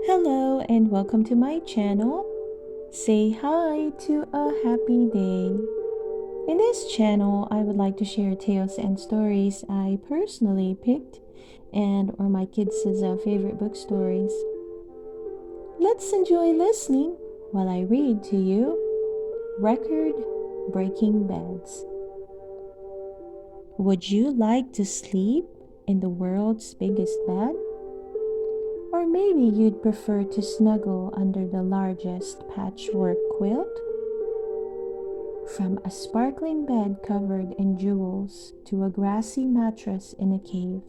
Hello and welcome to my channel. Say hi to a happy day. In this channel, I would like to share tales and stories I personally picked and or my kids' favorite book stories. Let's enjoy listening while I read to you Record-Breaking Beds. Would you like to sleep in the world's biggest bed? Or maybe you'd prefer to snuggle under the largest patchwork quilt? From a sparkling bed covered in jewels to a grassy mattress in a cave,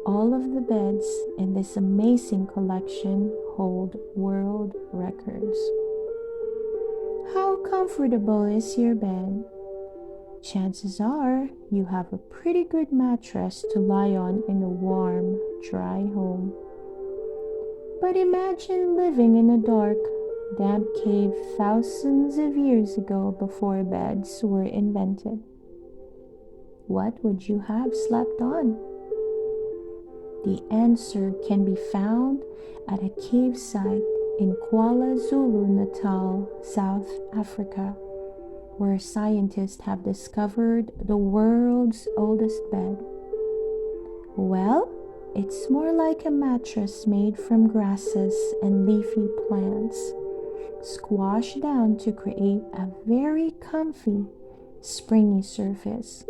all of the beds in this amazing collection hold world records. How comfortable is your bed? Chances are you have a pretty good mattress to lie on in a warm, dry home. But imagine living in a dark, damp cave thousands of years ago before beds were invented. What would you have slept on? The answer can be found at a cave site in KwaZulu-Natal, South Africa, where scientists have discovered the world's oldest bed. Well, it's more like a mattress made from grasses and leafy plants, squashed down to create a very comfy, springy surface.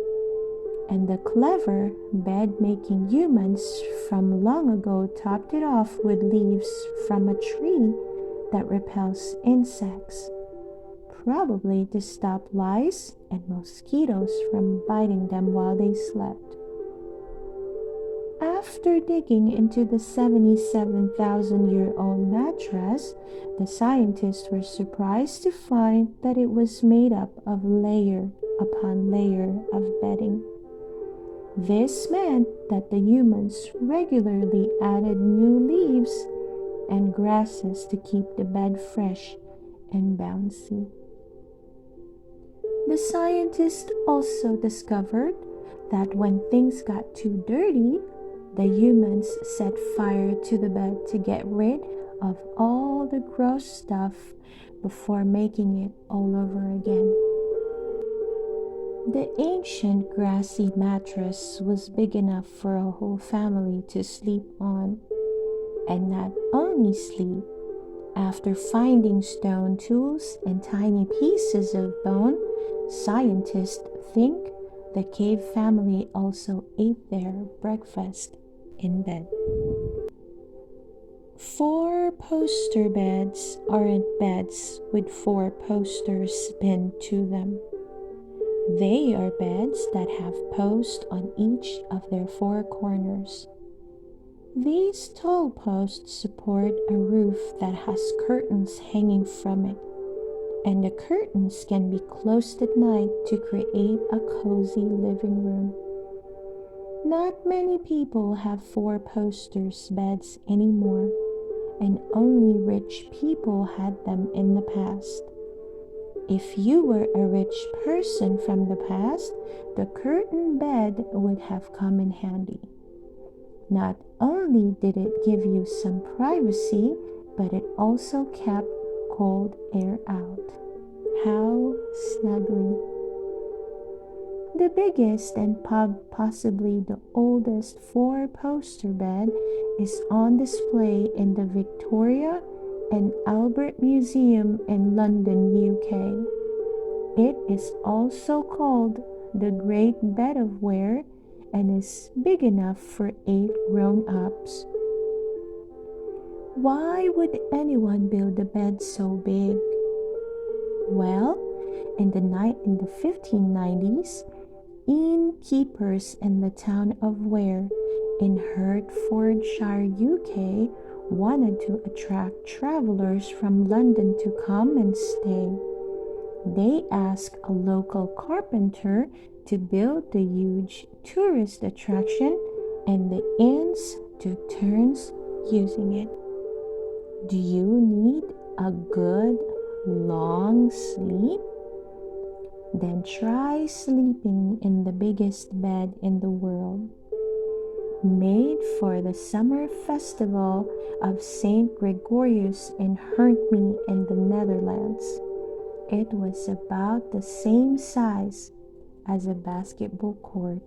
And the clever bed-making humans from long ago topped it off with leaves from a tree that repels insects, probably to stop lice and mosquitoes from biting them while they slept. After digging into the 77,000-year-old mattress, the scientists were surprised to find that it was made up of layer upon layer of bedding. This meant that the humans regularly added new leaves and grasses to keep the bed fresh and bouncy. The scientists also discovered that when things got too dirty, the humans set fire to the bed to get rid of all the gross stuff before making it all over again. The ancient grassy mattress was big enough for a whole family to sleep on. And not only sleep, after finding stone tools and tiny pieces of bone, scientists think the cave family also ate their breakfast in bed. Four-poster beds aren't beds with four posters pinned to them. They are beds that have posts on each of their four corners. These tall posts support a roof that has curtains hanging from it, and the curtains can be closed at night to create a cozy living room. Not many people have four-posters beds anymore, and only rich people had them in the past. If you were a rich person from the past, the curtain bed would have come in handy. Not only did it give you some privacy, but it also kept cold air out. How snuggly. The biggest and possibly the oldest four-poster bed is on display in the Victoria and Albert Museum in London, UK. It is also called the Great Bed of Ware and is big enough for 8 grown-ups. Why would anyone build a bed so big? Well, in the 1590s, innkeepers in the town of Ware in Hertfordshire, UK, wanted to attract travelers from London to come and stay. They asked a local carpenter to build the huge tourist attraction, and the inns took turns using it. Do you need a good, long sleep? Then try sleeping in the biggest bed in the world. made for the summer festival of Saint Gregorius in Herntme in the Netherlands. It was about the same size as a basketball court.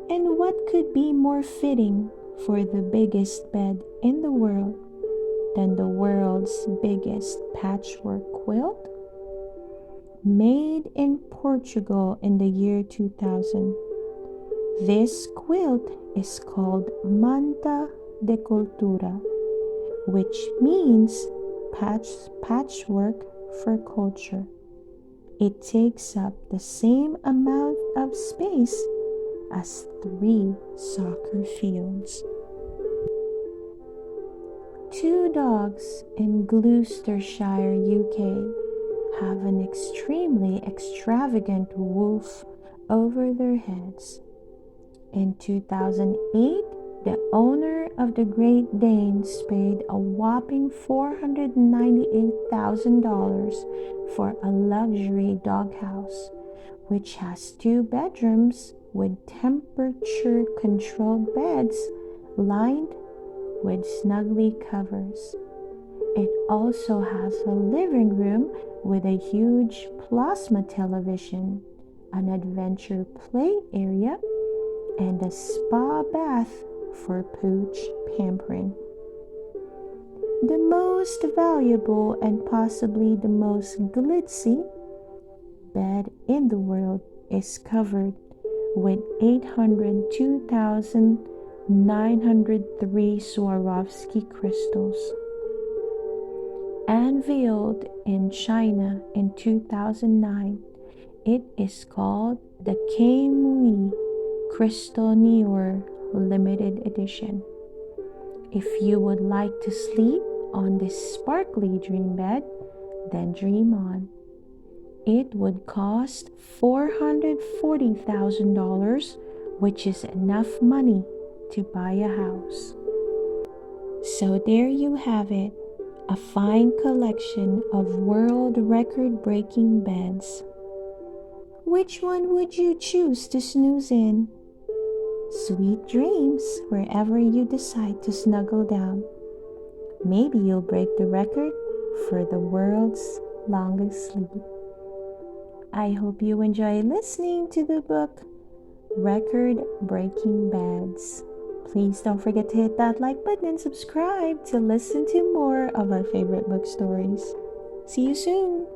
And what could be more fitting for the biggest bed in the world than the world's biggest patchwork quilt? Made in Portugal in the year 2000. This quilt is called Manta de Cultura, which means patchwork for culture. It takes up the same amount of space as 3 soccer fields. 2 dogs in Gloucestershire, UK, have an extremely extravagant roof over their heads. In 2008, the owner of the Great Danes paid a whopping $498,000 for a luxury doghouse, which has 2 bedrooms with temperature-controlled beds lined with snuggly covers. It also has a living room with a huge plasma television, an adventure play area, and a spa bath for pooch pampering. The most valuable and possibly the most glitzy bed in the world is covered with 802,903 Swarovski crystals. Unveiled in China in 2009, it is called the Kemui Crystal Neor Limited Edition. If you would like to sleep on this sparkly dream bed, then dream on. It would cost $440,000, which is enough money to buy a house. So there you have it, a fine collection of world record-breaking beds. Which one would you choose to snooze in? Sweet dreams wherever you decide to snuggle down. Maybe you'll break the record for the world's longest sleep. I hope you enjoy listening to the book Record Breaking Beds. Please don't forget to hit that like button and subscribe to listen to more of our favorite book stories. See you soon!